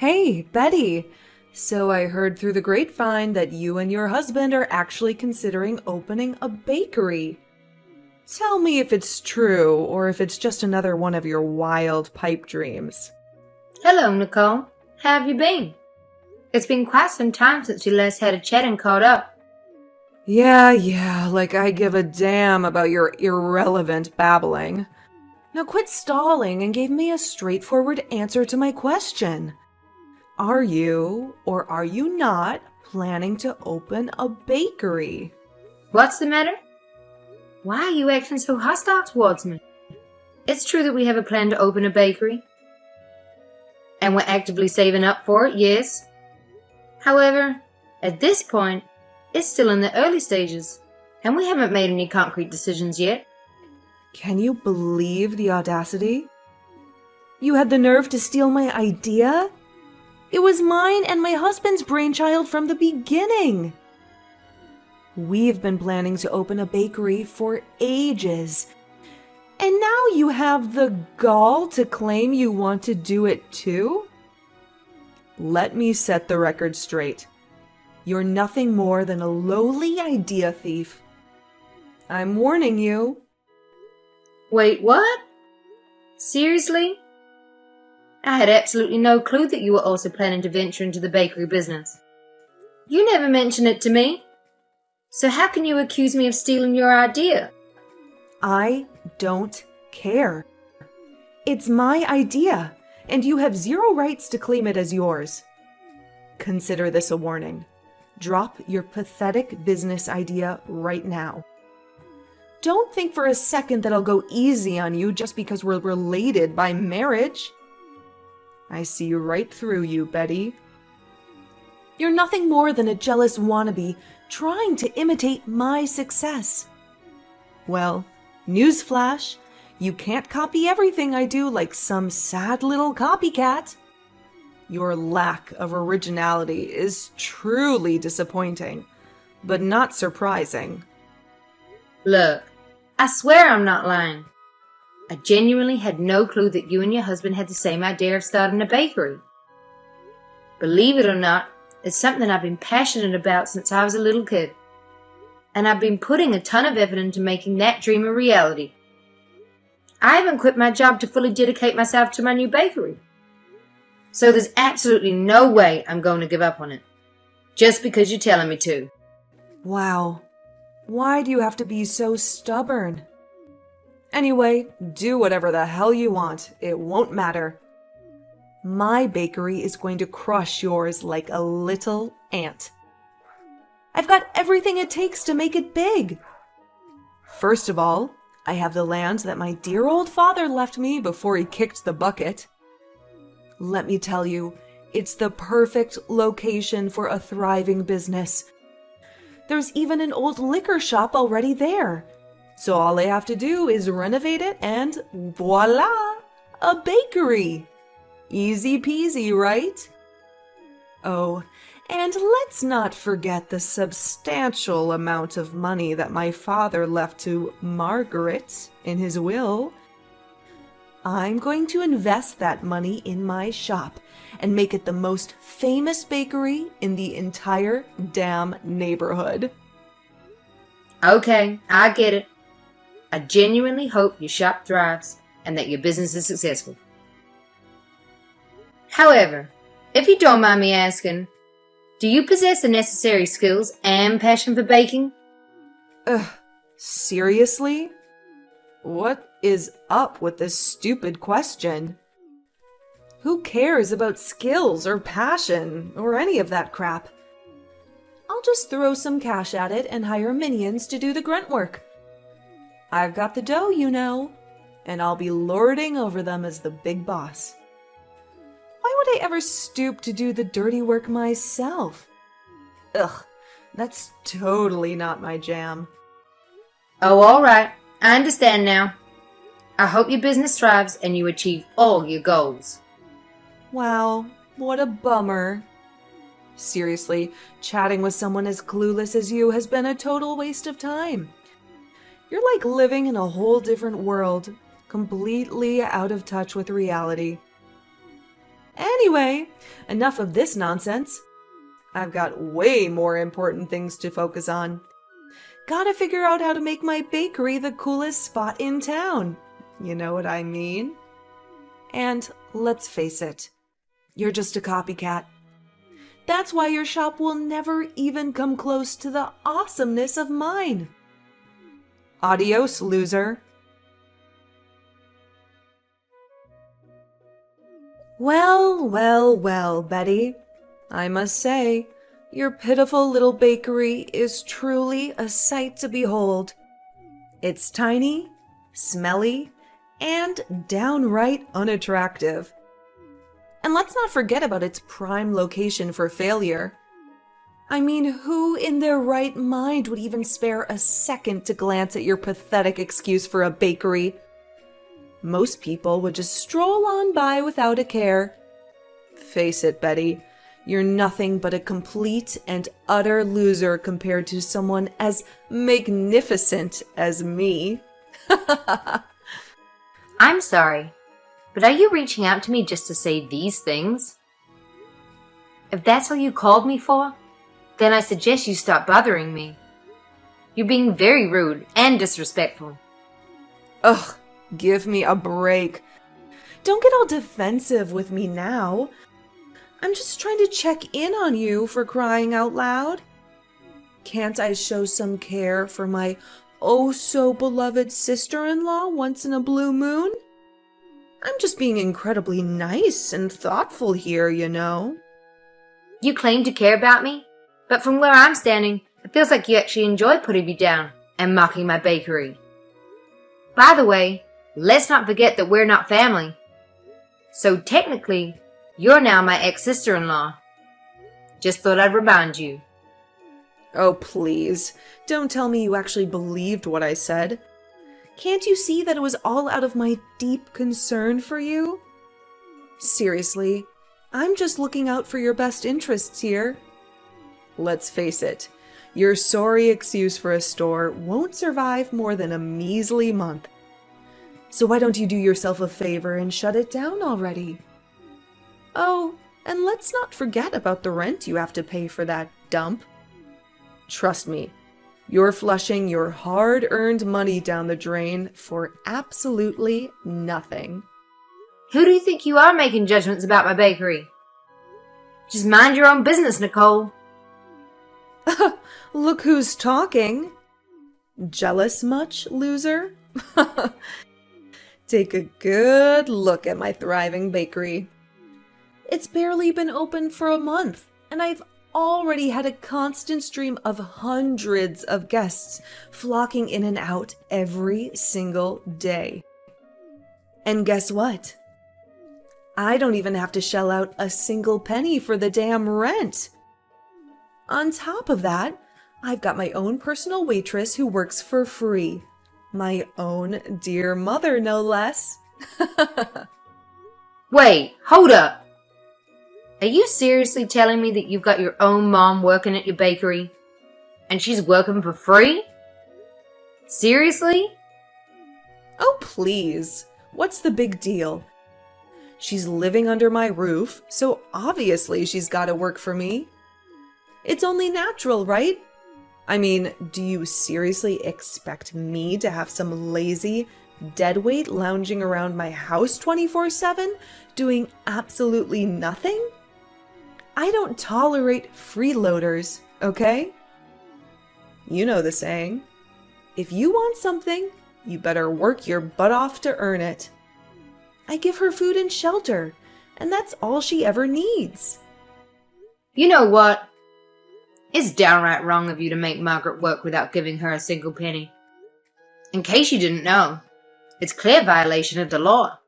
Hey, Betty. So I heard through the grapevine that you and your husband are actually considering opening a bakery. Tell me if it's true or if it's just another one of your wild pipe dreams. Hello, Nicole. How have you been? It's been quite some time since we last had a chat and caught up. Yeah, like I give a damn about your irrelevant babbling. Now quit stalling and give me a straightforward answer to my question. Are you, or are you not, planning to open a bakery? What's the matter? Why are you acting so hostile towards me? It's true that we have a plan to open a bakery. And we're actively saving up for it, yes. However, at this point, it's still in the early stages, and we haven't made any concrete decisions yet. Can you believe the audacity? You had the nerve to steal my idea? It was mine and my husband's brainchild from the beginning. We've been planning to open a bakery for ages. And now you have the gall to claim you want to do it too? Let me set the record straight. You're nothing more than a lowly idea thief. I'm warning you. Wait, what? Seriously? I had absolutely no clue that you were also planning to venture into the bakery business. You never mentioned it to me. So how can you accuse me of stealing your idea? I don't care. It's my idea, and you have zero rights to claim it as yours. Consider this a warning. Drop your pathetic business idea right now. Don't think for a second that I'll go easy on you just because we're related by marriage. I see right through you, Betty. You're nothing more than a jealous wannabe trying to imitate my success. Well, newsflash, you can't copy everything I do like some sad little copycat. Your lack of originality is truly disappointing, but not surprising. Look, I swear I'm not lying. I genuinely had no clue that you and your husband had the same idea of starting a bakery. Believe it or not, it's something I've been passionate about since I was a little kid. And I've been putting a ton of effort into making that dream a reality. I haven't quit my job to fully dedicate myself to my new bakery. So there's absolutely no way I'm going to give up on it. Just because you're telling me to. Wow. Why do you have to be so stubborn? Anyway, do whatever the hell you want. It won't matter. My bakery is going to crush yours like a little ant. I've got everything it takes to make it big. First of all, I have the land that my dear old father left me before he kicked the bucket. Let me tell you, it's the perfect location for a thriving business. There's even an old liquor shop already there. So all I have to do is renovate it and voila, a bakery. Easy peasy, right? Oh, and let's not forget the substantial amount of money that my father left to Margaret in his will. I'm going to invest that money in my shop and make it the most famous bakery in the entire damn neighborhood. Okay, I get it. I genuinely hope your shop thrives and that your business is successful. However, if you don't mind me asking, do you possess the necessary skills and passion for baking? Seriously? What is up with this stupid question? Who cares about skills or passion or any of that crap? I'll just throw some cash at it and hire minions to do the grunt work. I've got the dough, you know, and I'll be lording over them as the big boss. Why would I ever stoop to do the dirty work myself? Ugh, that's totally not my jam. Oh, all right. I understand now. I hope your business thrives and you achieve all your goals. Wow, what a bummer. Seriously, chatting with someone as clueless as you has been a total waste of time. You're like living in a whole different world, completely out of touch with reality. Anyway, enough of this nonsense. I've got way more important things to focus on. Gotta figure out how to make my bakery the coolest spot in town. You know what I mean? And let's face it, you're just a copycat. That's why your shop will never even come close to the awesomeness of mine. Adios, loser. Well, well, well, Betty. I must say, your pitiful little bakery is truly a sight to behold. It's tiny, smelly, and downright unattractive. And let's not forget about its prime location for failure. I mean, who in their right mind would even spare a second to glance at your pathetic excuse for a bakery? Most people would just stroll on by without a care. Face it, Betty, you're nothing but a complete and utter loser compared to someone as magnificent as me. I'm sorry, but are you reaching out to me just to say these things? If that's all you called me for, then I suggest you stop bothering me. You're being very rude and disrespectful. Ugh, give me a break. Don't get all defensive with me now. I'm just trying to check in on you, for crying out loud. Can't I show some care for my oh-so-beloved sister-in-law once in a blue moon? I'm just being incredibly nice and thoughtful here, you know. You claim to care about me, but from where I'm standing, it feels like you actually enjoy putting me down and mocking my bakery. By the way, let's not forget that we're not family. So technically, you're now my ex-sister-in-law. Just thought I'd remind you. Oh, please, don't tell me you actually believed what I said. Can't you see that it was all out of my deep concern for you? Seriously, I'm just looking out for your best interests here. Let's face it, your sorry excuse for a store won't survive more than a measly month. So why don't you do yourself a favor and shut it down already? Oh, and let's not forget about the rent you have to pay for that dump. Trust me, you're flushing your hard-earned money down the drain for absolutely nothing. Who do you think you are making judgments about my bakery? Just mind your own business, Nicole. Look who's talking. Jealous much, loser? Take a good look at my thriving bakery. It's barely been open for a month, and I've already had a constant stream of hundreds of guests flocking in and out every single day. And guess what? I don't even have to shell out a single penny for the damn rent. On top of that, I've got my own personal waitress who works for free. My own dear mother, no less. Wait, hold up. Are you seriously telling me that you've got your own mom working at your bakery? And she's working for free? Seriously? Oh, please. What's the big deal? She's living under my roof, so obviously she's got to work for me. It's only natural, right? I mean, do you seriously expect me to have some lazy deadweight lounging around my house 24/7, doing absolutely nothing? I don't tolerate freeloaders, okay? You know the saying. If you want something, you better work your butt off to earn it. I give her food and shelter, and that's all she ever needs. You know what? It's downright wrong of you to make Margaret work without giving her a single penny. In case you didn't know, it's clear violation of the law.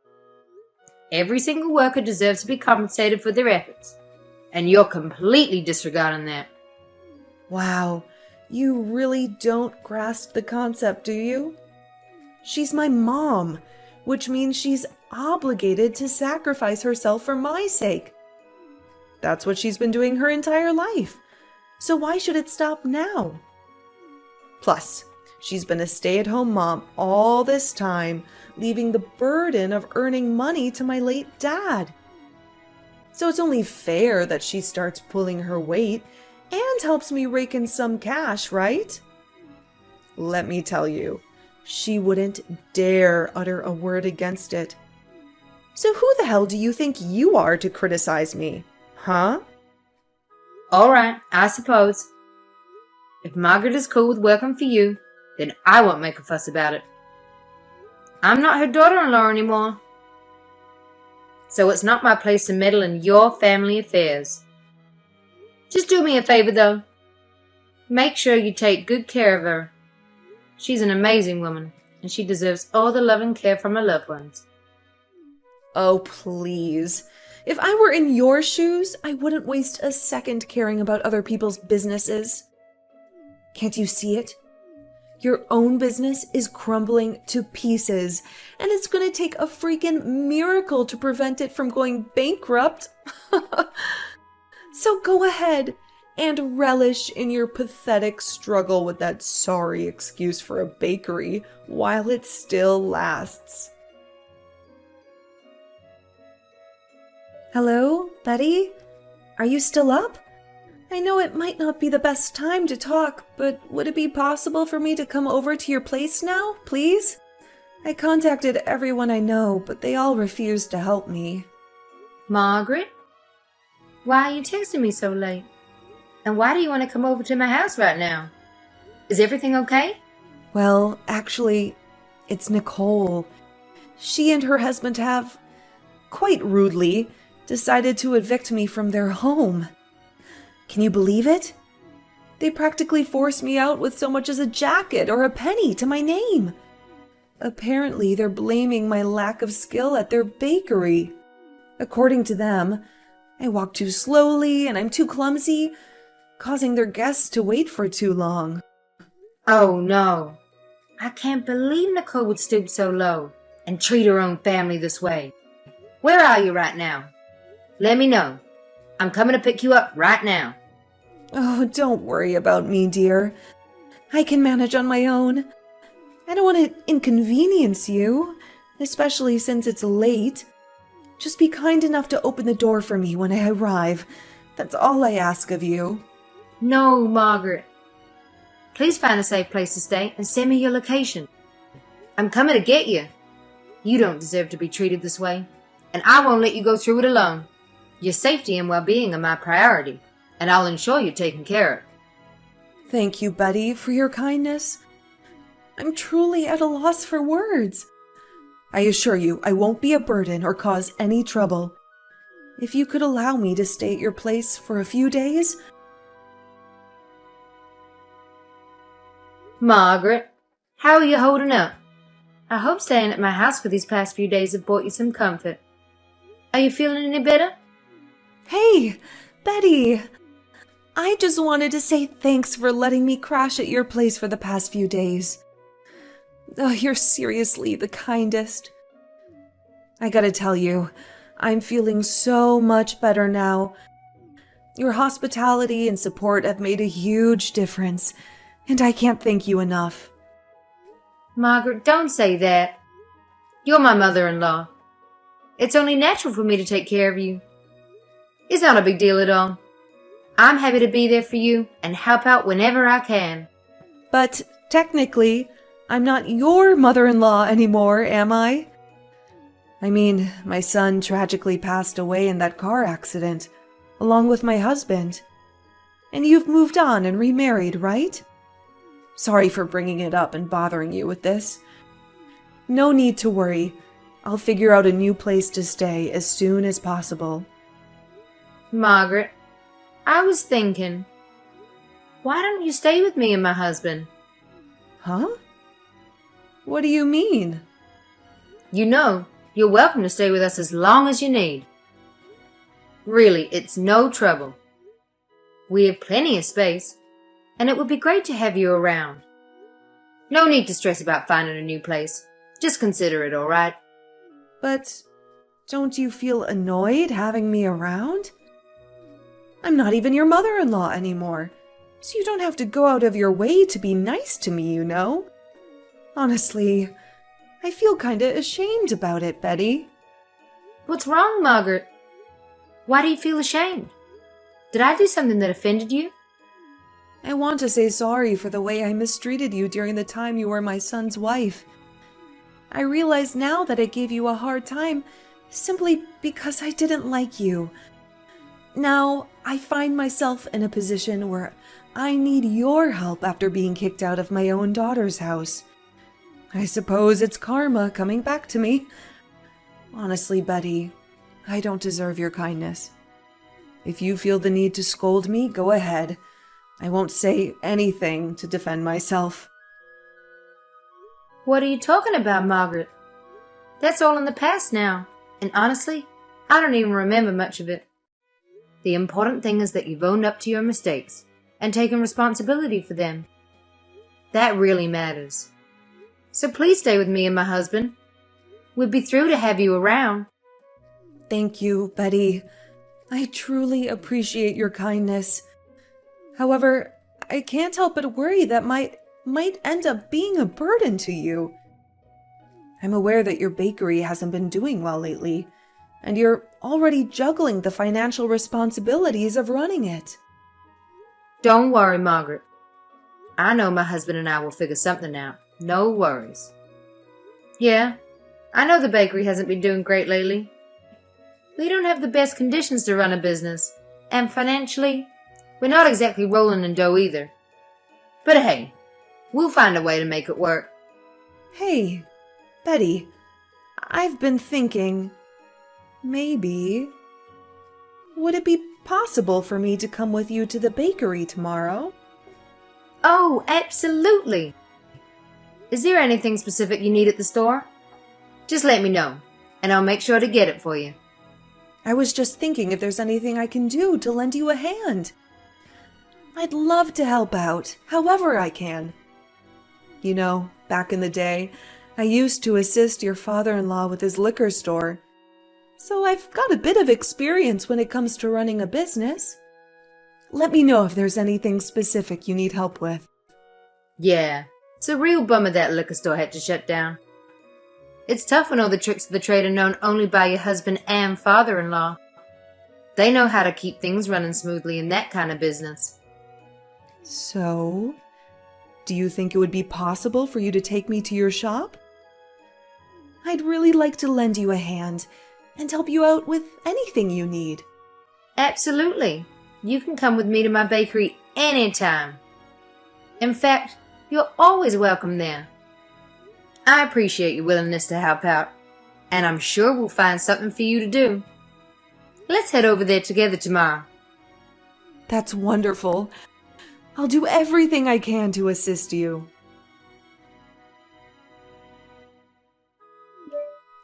Every single worker deserves to be compensated for their efforts, and you're completely disregarding that. Wow, you really don't grasp the concept, do you? She's my mom, which means she's obligated to sacrifice herself for my sake. That's what she's been doing her entire life. So why should it stop now? Plus, she's been a stay-at-home mom all this time, leaving the burden of earning money to my late dad. So it's only fair that she starts pulling her weight and helps me rake in some cash, right? Let me tell you, she wouldn't dare utter a word against it. So who the hell do you think you are to criticize me? Huh? All right, I suppose. If Margaret is cool with working for you, then I won't make a fuss about it. I'm not her daughter-in-law anymore. So it's not my place to meddle in your family affairs. Just do me a favor, though. Make sure you take good care of her. She's an amazing woman, and she deserves all the love and care from her loved ones. Oh, please. If I were in your shoes, I wouldn't waste a second caring about other people's businesses. Can't you see it? Your own business is crumbling to pieces, and it's going to take a freaking miracle to prevent it from going bankrupt. So go ahead and relish in your pathetic struggle with that sorry excuse for a bakery while it still lasts. Hello, Betty? Are you still up? I know it might not be the best time to talk, but would it be possible for me to come over to your place now, please? I contacted everyone I know, but they all refused to help me. Margaret? Why are you texting me so late? And why do you want to come over to my house right now? Is everything okay? Well, actually, it's Nicole. She and her husband have, quite rudely, decided to evict me from their home. Can you believe it? They practically forced me out with so much as a jacket or a penny to my name. Apparently, they're blaming my lack of skill at their bakery. According to them, I walk too slowly and I'm too clumsy, causing their guests to wait for too long. Oh, no. I can't believe Nicole would stoop so low and treat her own family this way. Where are you right now? Let me know. I'm coming to pick you up right now. Oh, don't worry about me, dear. I can manage on my own. I don't want to inconvenience you, especially since it's late. Just be kind enough to open the door for me when I arrive. That's all I ask of you. No, Margaret. Please find a safe place to stay and send me your location. I'm coming to get you. You don't deserve to be treated this way, and I won't let you go through it alone. Your safety and well-being are my priority, and I'll ensure you're taken care of. Thank you, Betty, for your kindness. I'm truly at a loss for words. I assure you, I won't be a burden or cause any trouble. If you could allow me to stay at your place for a few days. Margaret, how are you holding up? I hope staying at my house for these past few days have brought you some comfort. Are you feeling any better? Hey, Betty! I just wanted to say thanks for letting me crash at your place for the past few days. Oh, you're seriously the kindest. I gotta tell you, I'm feeling so much better now. Your hospitality and support have made a huge difference, and I can't thank you enough. Margaret, don't say that. You're my mother-in-law. It's only natural for me to take care of you. It's not a big deal at all. I'm happy to be there for you and help out whenever I can. But technically, I'm not your mother-in-law anymore, am I? I mean, my son tragically passed away in that car accident, along with my husband. And you've moved on and remarried, right? Sorry for bringing it up and bothering you with this. No need to worry. I'll figure out a new place to stay as soon as possible. Margaret, I was thinking, why don't you stay with me and my husband? Huh? What do you mean? You know, you're welcome to stay with us as long as you need. Really, it's no trouble. We have plenty of space, and it would be great to have you around. No need to stress about finding a new place. Just consider it, all right? But don't you feel annoyed having me around? I'm not even your mother-in-law anymore, so you don't have to go out of your way to be nice to me, you know? Honestly, I feel kinda ashamed about it, Betty. What's wrong, Margaret? Why do you feel ashamed? Did I do something that offended you? I want to say sorry for the way I mistreated you during the time you were my son's wife. I realize now that I gave you a hard time simply because I didn't like you. Now, I find myself in a position where I need your help after being kicked out of my own daughter's house. I suppose it's karma coming back to me. Honestly, Betty, I don't deserve your kindness. If you feel the need to scold me, go ahead. I won't say anything to defend myself. What are you talking about, Margaret? That's all in the past now, and honestly, I don't even remember much of it. The important thing is that you've owned up to your mistakes and taken responsibility for them. That really matters. So please stay with me and my husband. We'd be thrilled to have you around. Thank you, Betty. I truly appreciate your kindness. However, I can't help but worry that might end up being a burden to you. I'm aware that your bakery hasn't been doing well lately, and you're already juggling the financial responsibilities of running it. Don't worry, Margaret. I know my husband and I will figure something out. No worries. Yeah, I know the bakery hasn't been doing great lately. We don't have the best conditions to run a business, and financially, we're not exactly rolling in dough either. But hey, we'll find a way to make it work. Hey, Betty, I've been thinking, maybe, would it be possible for me to come with you to the bakery tomorrow? Oh, absolutely. Is there anything specific you need at the store? Just let me know, and I'll make sure to get it for you. I was just thinking if there's anything I can do to lend you a hand. I'd love to help out, however I can. You know, back in the day, I used to assist your father-in-law with his liquor store. So I've got a bit of experience when it comes to running a business. Let me know if there's anything specific you need help with. Yeah, it's a real bummer that liquor store had to shut down. It's tough when all the tricks of the trade are known only by your husband and father-in-law. They know how to keep things running smoothly in that kind of business. So, do you think it would be possible for you to take me to your shop? I'd really like to lend you a hand and help you out with anything you need. Absolutely. You can come with me to my bakery anytime. In fact, you're always welcome there. I appreciate your willingness to help out, and I'm sure we'll find something for you to do. Let's head over there together tomorrow. That's wonderful. I'll do everything I can to assist you.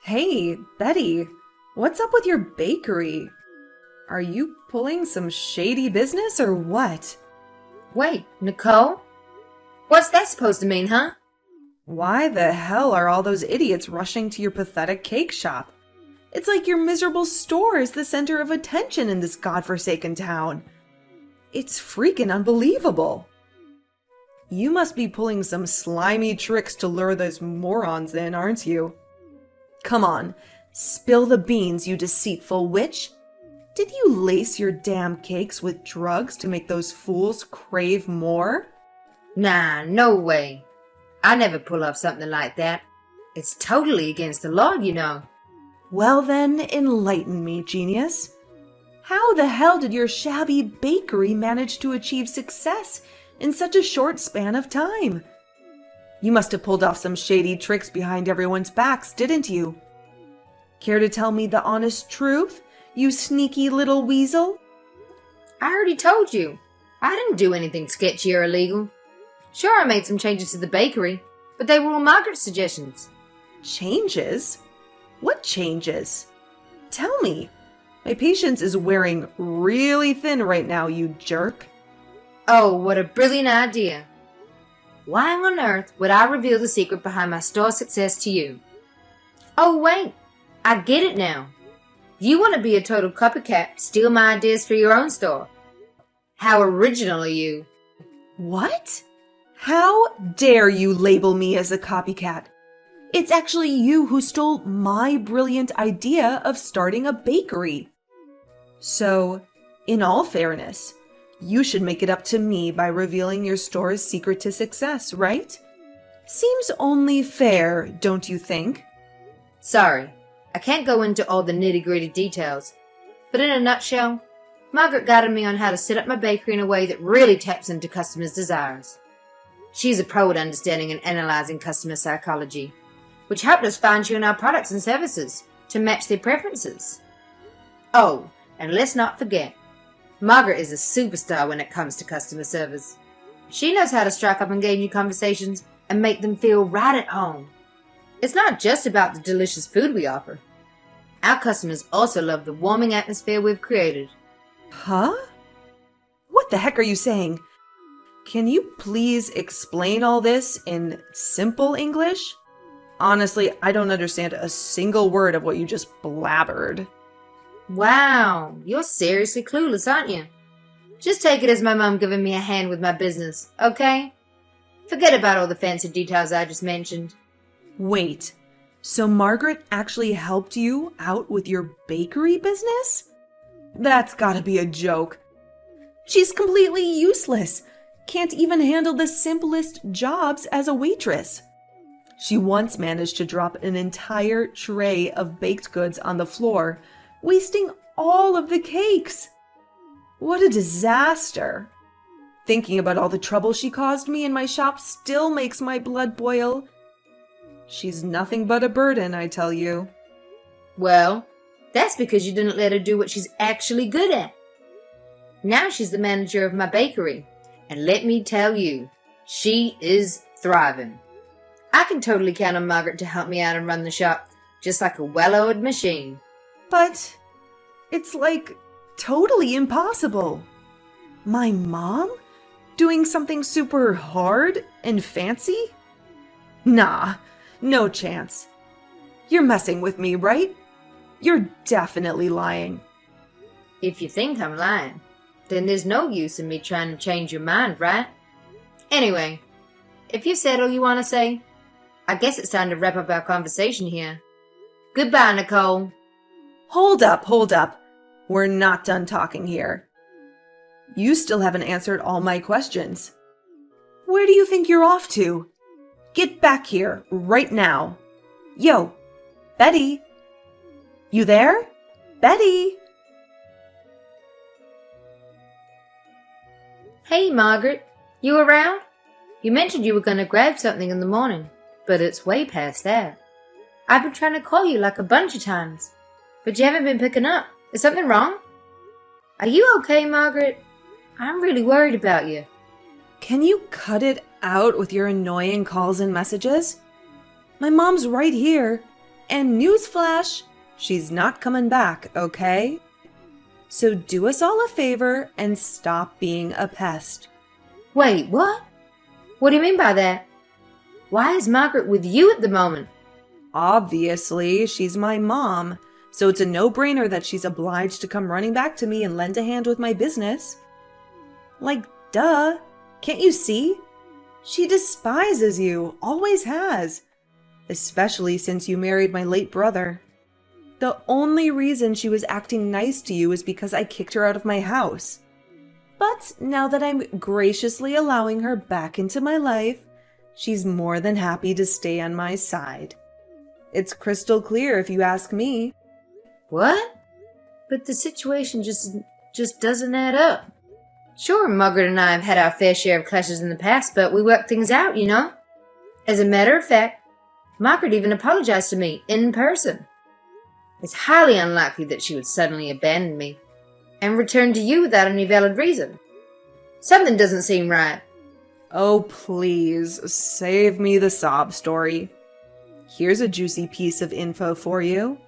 Hey, Betty, what's up with your bakery? Are you pulling some shady business or what? Wait, Nicole? What's that supposed to mean, huh? Why the hell are all those idiots rushing to your pathetic cake shop? It's like your miserable store is the center of attention in this godforsaken town. It's freaking unbelievable. You must be pulling some slimy tricks to lure those morons in, aren't you? Come on, spill the beans, you deceitful witch. Did you lace your damn cakes with drugs to make those fools crave more? Nah, no way. I never pull off something like that. It's totally against the law, you know. Well then, enlighten me, genius. How the hell did your shabby bakery manage to achieve success in such a short span of time? You must have pulled off some shady tricks behind everyone's backs, didn't you? Care to tell me the honest truth, you sneaky little weasel? I already told you. I didn't do anything sketchy or illegal. Sure, I made some changes to the bakery, but they were all Margaret's suggestions. Changes? What changes? Tell me. My patience is wearing really thin right now, you jerk. Oh, what a brilliant idea. Why on earth would I reveal the secret behind my store success to you? Oh, wait. I get it now. You want to be a total copycat, steal my ideas for your own store. How original are you? What? How dare you label me as a copycat? It's actually you who stole my brilliant idea of starting a bakery. So, in all fairness, you should make it up to me by revealing your store's secret to success, right? Seems only fair, don't you think? Sorry, I can't go into all the nitty-gritty details, but in a nutshell, Margaret guided me on how to set up my bakery in a way that really taps into customers' desires. She's a pro at understanding and analyzing customer psychology, which helped us fine-tune our products and services to match their preferences. Oh, and let's not forget, Margaret is a superstar when it comes to customer service. She knows how to strike up engaging conversations and make them feel right at home. It's not just about the delicious food we offer. Our customers also love the warming atmosphere we've created. Huh? What the heck are you saying? Can you please explain all this in simple English? Honestly, I don't understand a single word of what you just blabbered. Wow, you're seriously clueless, aren't you? Just take it as my mom giving me a hand with my business, okay? Forget about all the fancy details I just mentioned. Wait, so Margaret actually helped you out with your bakery business? That's gotta be a joke. She's completely useless. Can't even handle the simplest jobs as a waitress. She once managed to drop an entire tray of baked goods on the floor, wasting all of the cakes. What a disaster. Thinking about all the trouble she caused me in my shop still makes my blood boil. She's nothing but a burden, I tell you. Well, that's because you didn't let her do what she's actually good at. Now she's the manager of my bakery, and let me tell you, she is thriving. I can totally count on Margaret to help me out and run the shop, just like a well-oiled machine. But it's like totally impossible. My mom? Doing something super hard and fancy? Nah, no chance. You're messing with me, right? You're definitely lying. If you think I'm lying, then there's no use in me trying to change your mind, right? Anyway, if you've said all you want to say, I guess it's time to wrap up our conversation here. Goodbye, Nicole. Hold up. We're not done talking here. You still haven't answered all my questions. Where do you think you're off to? Get back here right now. Yo, Betty. You there? Betty? Hey, Margaret. You around? You mentioned you were going to grab something in the morning, but it's way past that. I've been trying to call you like a bunch of times, but you haven't been picking up. Is something wrong? Are you okay, Margaret? I'm really worried about you. Can you cut it out with your annoying calls and messages? My mom's right here. And newsflash, she's not coming back, okay? So do us all a favor and stop being a pest. Wait, what? What do you mean by that? Why is Margaret with you at the moment? Obviously, she's my mom, so it's a no-brainer that she's obliged to come running back to me and lend a hand with my business. Like, duh. Can't you see? She despises you, always has. Especially since you married my late brother. The only reason she was acting nice to you is because I kicked her out of my house. But now that I'm graciously allowing her back into my life, she's more than happy to stay on my side. It's crystal clear if you ask me. What? But the situation just doesn't add up. Sure, Margaret and I have had our fair share of clashes in the past, but we worked things out, you know? As a matter of fact, Margaret even apologized to me in person. It's highly unlikely that she would suddenly abandon me and return to you without any valid reason. Something doesn't seem right. Oh, please, save me the sob story. Here's a juicy piece of info for you.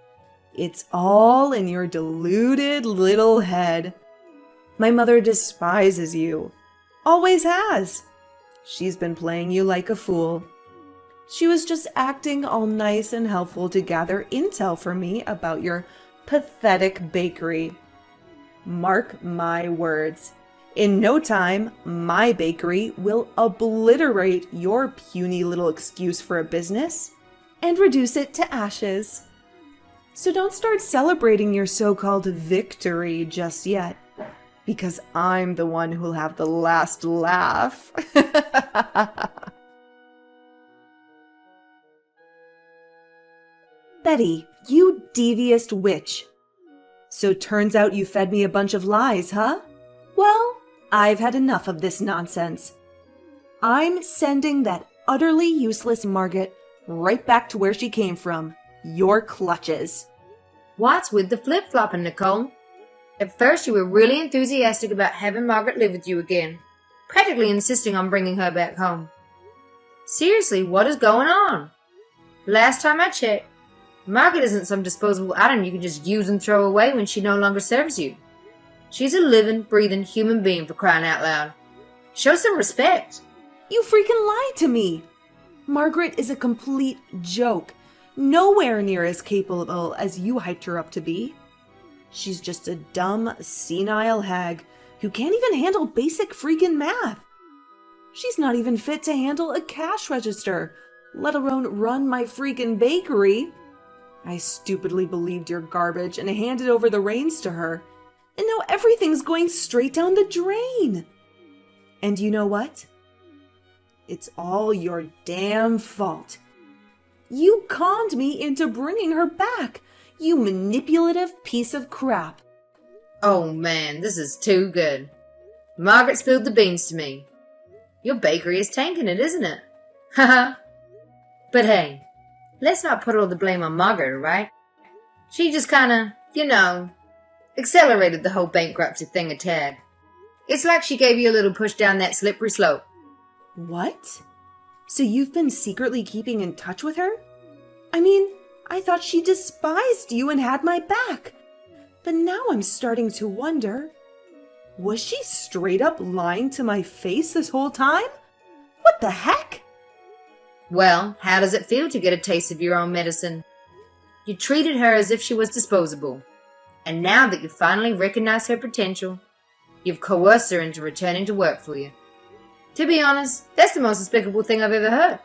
It's all in your deluded little head. My mother despises you. Always has. She's been playing you like a fool. She was just acting all nice and helpful to gather intel for me about your pathetic bakery. Mark my words. In no time, my bakery will obliterate your puny little excuse for a business and reduce it to ashes. So don't start celebrating your so-called victory just yet, because I'm the one who'll have the last laugh. Betty, you devious witch. So turns out you fed me a bunch of lies, huh? Well, I've had enough of this nonsense. I'm sending that utterly useless Margaret right back to where she came from, your clutches. What's with the flip-flopping, Nicole? At first you were really enthusiastic about having Margaret live with you again, practically insisting on bringing her back home. Seriously, what is going on? Last time I checked, Margaret isn't some disposable item you can just use and throw away when she no longer serves you. She's a living, breathing human being, for crying out loud. Show some respect. You freaking lied to me! Margaret is a complete joke. Nowhere near as capable as you hyped her up to be. She's just a dumb, senile hag who can't even handle basic freaking math. She's not even fit to handle a cash register, let alone run my freaking bakery. I stupidly believed your garbage and handed over the reins to her. And now everything's going straight down the drain. And you know what? It's all your damn fault. You conned me into bringing her back, you manipulative piece of crap. Oh man, this is too good. Margaret spilled the beans to me. Your bakery is tanking it, isn't it? Haha. But hey, let's not put all the blame on Margaret, right? She just kinda, accelerated the whole bankruptcy thing a tad. It's like she gave you a little push down that slippery slope. What? So you've been secretly keeping in touch with her? I mean, I thought she despised you and had my back. But now I'm starting to wonder, was she straight up lying to my face this whole time? What the heck? Well, how does it feel to get a taste of your own medicine? You treated her as if she was disposable. And now that you finally recognize her potential, you've coerced her into returning to work for you. To be honest, that's the most despicable thing I've ever heard.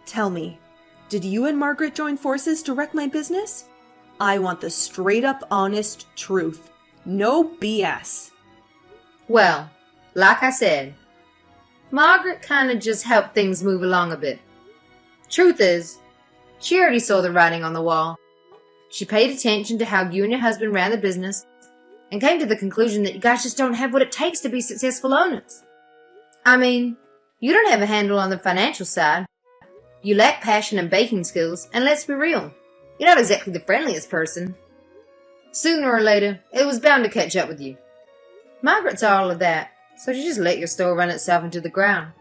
Tell me, did you and Margaret join forces to wreck my business? I want the straight up honest truth. No BS. Well, like I said, Margaret kinda just helped things move along a bit. Truth is, she already saw the writing on the wall. She paid attention to how you and your husband ran the business and came to the conclusion that you guys just don't have what it takes to be successful owners. I mean, you don't have a handle on the financial side. You lack passion and baking skills, and let's be real, you're not exactly the friendliest person. Sooner or later, it was bound to catch up with you. Margaret's all of that, so she just let your store run itself into the ground.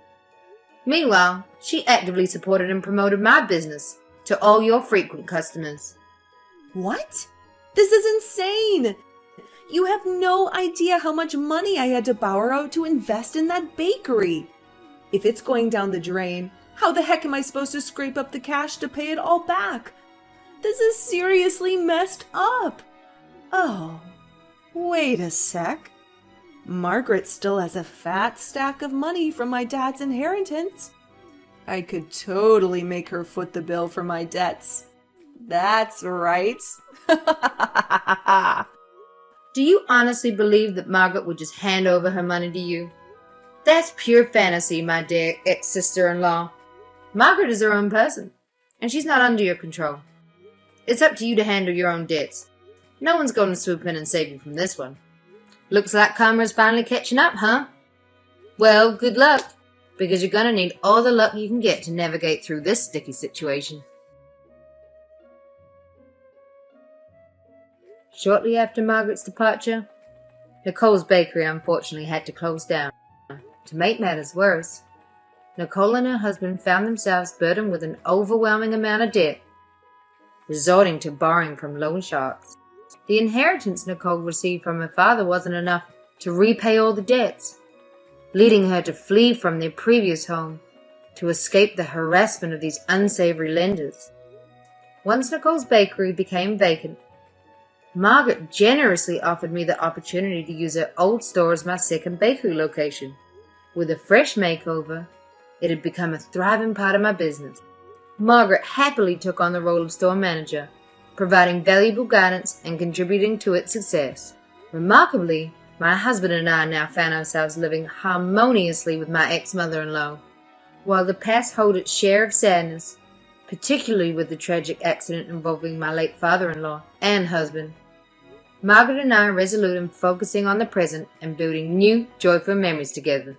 Meanwhile, she actively supported and promoted my business to all your frequent customers. What? This is insane! You have no idea how much money I had to borrow to invest in that bakery. If it's going down the drain, how the heck am I supposed to scrape up the cash to pay it all back? This is seriously messed up. Oh, wait a sec. Margaret still has a fat stack of money from my dad's inheritance. I could totally make her foot the bill for my debts. That's right. Do you honestly believe that Margaret would just hand over her money to you? That's pure fantasy, my dear ex-sister-in-law. Margaret is her own person, and she's not under your control. It's up to you to handle your own debts. No one's going to swoop in and save you from this one. Looks like karma's finally catching up, huh? Well, good luck, because you're going to need all the luck you can get to navigate through this sticky situation. Shortly after Margaret's departure, Nicole's bakery unfortunately had to close down. To make matters worse, Nicole and her husband found themselves burdened with an overwhelming amount of debt, resorting to borrowing from loan sharks. The inheritance Nicole received from her father wasn't enough to repay all the debts, leading her to flee from their previous home to escape the harassment of these unsavory lenders. Once Nicole's bakery became vacant, Margaret generously offered me the opportunity to use her old store as my second bakery location. With a fresh makeover, it had become a thriving part of my business. Margaret happily took on the role of store manager, providing valuable guidance and contributing to its success. Remarkably, my husband and I now found ourselves living harmoniously with my ex-mother-in-law. While the past held its share of sadness, particularly with the tragic accident involving my late father-in-law and husband, Margaret and I are resolute in focusing on the present and building new, joyful memories together.